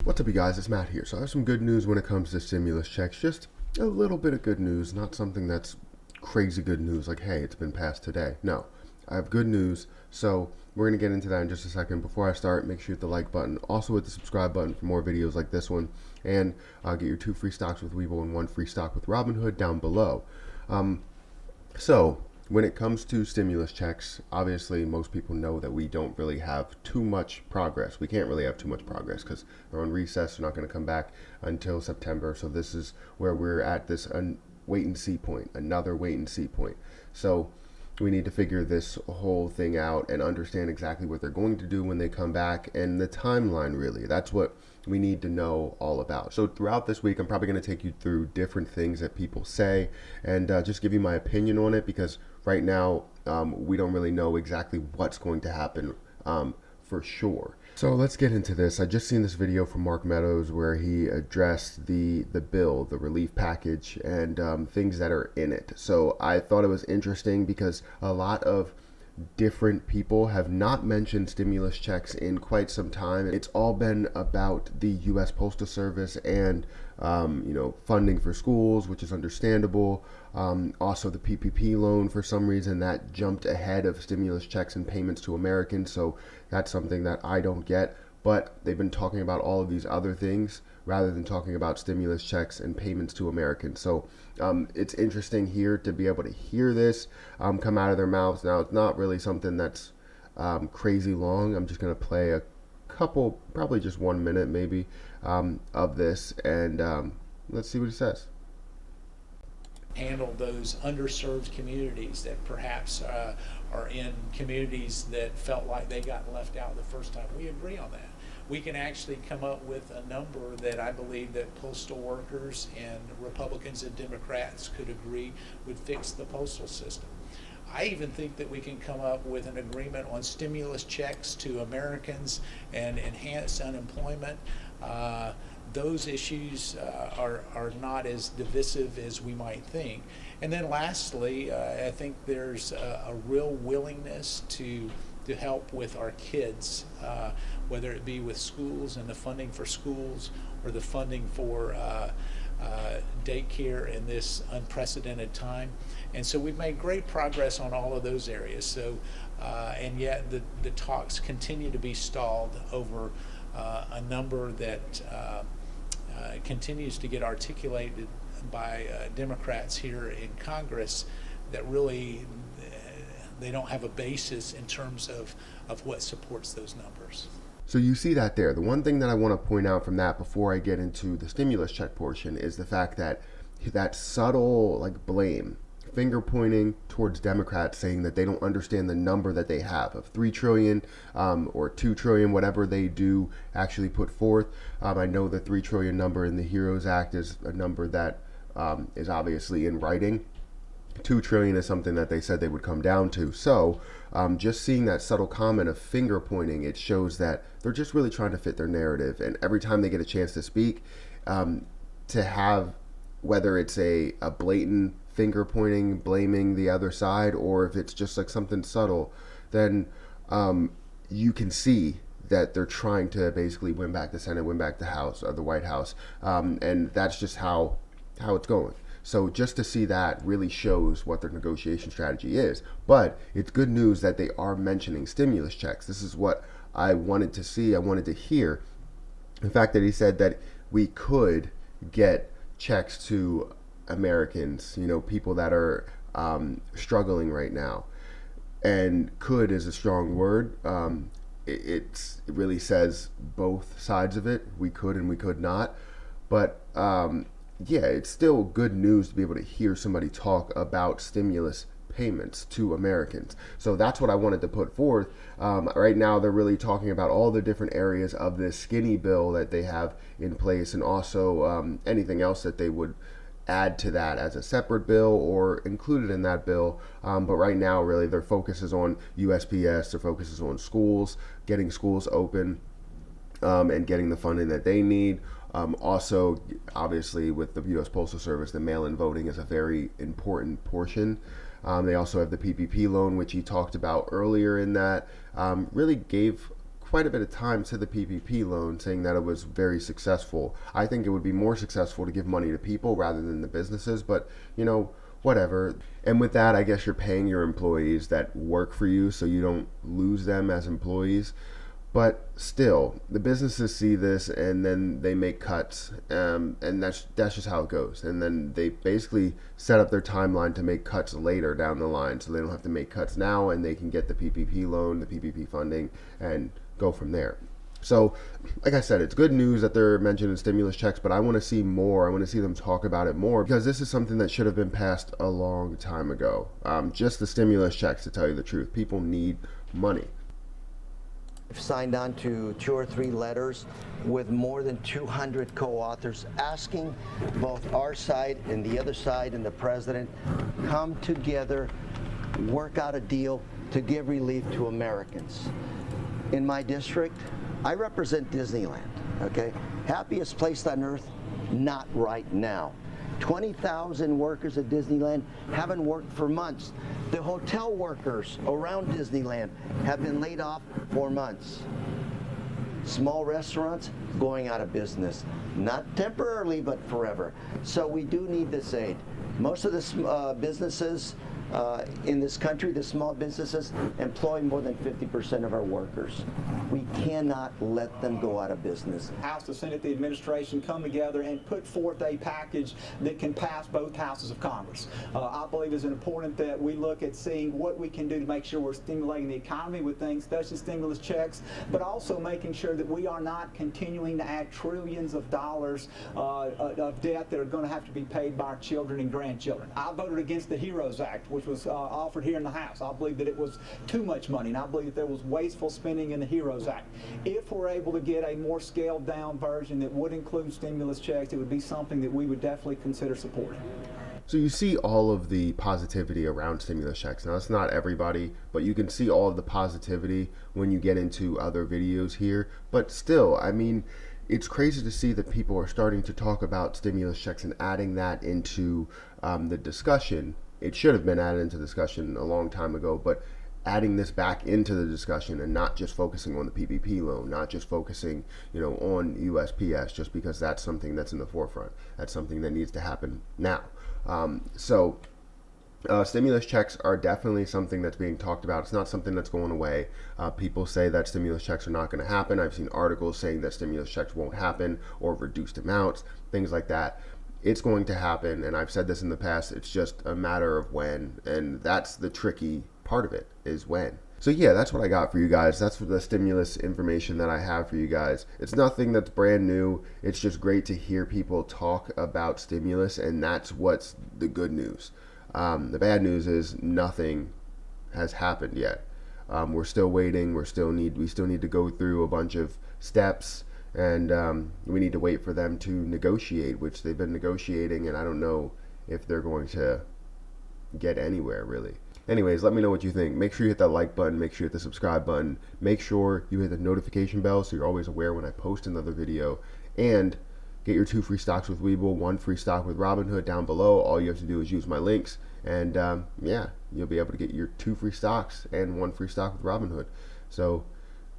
What's up, you guys? It's Matt here. So I have some good news when it comes to stimulus checks. Just a little bit of good news, not something that's crazy good news like, hey, it's been passed today. No, I have good news. So we're going to get into that in just a second. Before I start, make sure you hit the like button. Also hit the subscribe button for more videos like this one. And get your 2 free stocks with Webull and 1 free stock with Robinhood down below. So when it comes to stimulus checks, obviously most people know that we don't really have too much progress. We can't really have too much progress because they're on recess. They're not going to come back until September. So this is where we're at this wait and see point, another wait and see point. So we need to figure this whole thing out and understand exactly what they're going to do when they come back and the timeline, really. That's what we need to know all about. So throughout this week, I'm probably going to take you through different things that people say and just give you my opinion on it, because right now we don't really know exactly what's going to happen for sure. So let's get into this. I just seen this video from Mark Meadows where he addressed the bill, the relief package, and things that are in it. So I thought it was interesting because a lot of different people have not mentioned stimulus checks in quite some time. It's all been about the U.S. Postal Service and funding for schools, which is understandable. Also the PPP loan, for some reason that jumped ahead of stimulus checks and payments to Americans. So that's something that I don't get. But they've been talking about all of these other things rather than talking about stimulus checks and payments to Americans. So it's interesting here to be able to hear this come out of their mouths. Now, it's not really something that's crazy long. I'm just going to play a couple, probably just 1 minute maybe, of this, and let's see what he says. Handle those underserved communities that perhaps are in communities that felt like they got left out the first time. We agree on that. We can actually come up with a number that I believe that postal workers and Republicans and Democrats could agree would fix the postal system. I even think that we can come up with an agreement on stimulus checks to Americans and enhance unemployment. Those issues are not as divisive as we might think. And then lastly, I think there's a real willingness to help with our kids, whether it be with schools and the funding for schools or the funding for daycare in this unprecedented time. And so we've made great progress on all of those areas. So, and yet the talks continue to be stalled over a number that continues to get articulated by Democrats here in Congress that really they don't have a basis in terms of what supports those numbers. So you see that there. The one thing that I want to point out from that before I get into the stimulus check portion is the fact that that subtle blame, finger pointing towards Democrats, saying that they don't understand the number that they have of 3 trillion or 2 trillion, whatever they do actually put forth. I know the 3 trillion number in the HEROES Act is a number that is obviously in writing. 2 trillion is something that they said they would come down to. So just seeing that subtle comment of finger pointing, it shows that they're just really trying to fit their narrative. And every time they get a chance to speak, to have, whether it's a blatant finger pointing, blaming the other side, or if it's just like something subtle, then you can see that they're trying to basically win back the Senate, win back the House, or the White House. And that's just how it's going. So just to see that really shows what their negotiation strategy is. But it's good news that they are mentioning stimulus checks. This is what I wanted to see, I wanted to hear. The fact that he said that we could get checks to Americans, people that are struggling right now. And could is a strong word. It really says both sides of it. We could and we could not. But yeah, it's still good news to be able to hear somebody talk about stimulus payments to Americans. So that's what I wanted to put forth. Right now, they're really talking about all the different areas of this skinny bill that they have in place, and also anything else that they would add to that as a separate bill or included in that bill. But right now, really, their focus is on USPS, their focus is on schools, getting schools open, and getting the funding that they need. Also, obviously, with the U.S. Postal Service, the mail-in voting is a very important portion. They also have the PPP loan, which he talked about earlier in that. Really gave quite a bit of time to the PPP loan, saying that it was very successful. I think it would be more successful to give money to people rather than the businesses, but you know, whatever. And with that, I guess you're paying your employees that work for you so you don't lose them as employees. But still, the businesses see this and then they make cuts, and that's just how it goes. And then they basically set up their timeline to make cuts later down the line, so they don't have to make cuts now, and they can get the PPP loan, the PPP funding, and go from there. So, like I said, it's good news that they're mentioning stimulus checks, but I want to see more. I want to see them talk about it more, because this is something that should have been passed a long time ago. Just the stimulus checks, to tell you the truth. People need money. I've signed on to 2 or 3 letters with more than 200 co-authors asking both our side and the other side and the president come together, work out a deal to give relief to Americans. In my district, I represent Disneyland, okay? Happiest place on earth, not right now. 20,000 workers at Disneyland haven't worked for months. The hotel workers around Disneyland have been laid off for months. Small restaurants going out of business, not temporarily, but forever. So we do need this aid. Most of the businesses in this country, the small businesses, employ more than 50% of our workers. We cannot let them go out of business. House, the Senate, the administration come together and put forth a package that can pass both houses of Congress. I believe it's important that we look at seeing what we can do to make sure we're stimulating the economy with things such as stimulus checks, but also making sure that we are not continuing to add trillions of dollars of debt that are going to have to be paid by our children and grandchildren. I voted against the HEROES Act, which was offered here in the House. I believe that it was too much money, and I believe that there was wasteful spending in the HEROES Act. If we're able to get a more scaled down version that would include stimulus checks, it would be something that we would definitely consider supporting. So you see all of the positivity around stimulus checks. Now, it's not everybody, but you can see all of the positivity when you get into other videos here. But still, I mean, it's crazy to see that people are starting to talk about stimulus checks and adding that into the discussion. It should have been added into discussion a long time ago, but adding this back into the discussion and not just focusing on the PPP loan, not just focusing, you know, on USPS, just because that's something that's in the forefront. That's something that needs to happen now. Stimulus checks are definitely something that's being talked about. It's not something that's going away. People say that stimulus checks are not going to happen. I've seen articles saying that stimulus checks won't happen, or reduced amounts, things like that. It's going to happen, and I've said this in the past. It's just a matter of when, and that's the tricky part of it, is when. So yeah, that's what I got for you guys. That's the stimulus information that I have for you guys. It's nothing that's brand new. It's just great to hear people talk about stimulus, and that's what's the good news. The bad news is nothing has happened yet. We're still waiting. We still need to go through a bunch of steps, and we need to wait for them to negotiate, which they've been negotiating, and I don't know if they're going to get anywhere, really. Anyways, let me know what you think. Make sure you hit that like button. Make sure you hit the subscribe button. Make sure you hit the notification bell so you're always aware when I post another video. And get your 2 free stocks with Webull, 1 free stock with Robinhood down below. All you have to do is use my links, and yeah, you'll be able to get your 2 free stocks and 1 free stock with Robinhood. So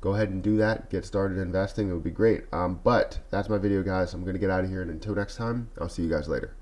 go ahead and do that. Get started investing. It would be great. But that's my video, guys. I'm going to get out of here, and until next time, I'll see you guys later.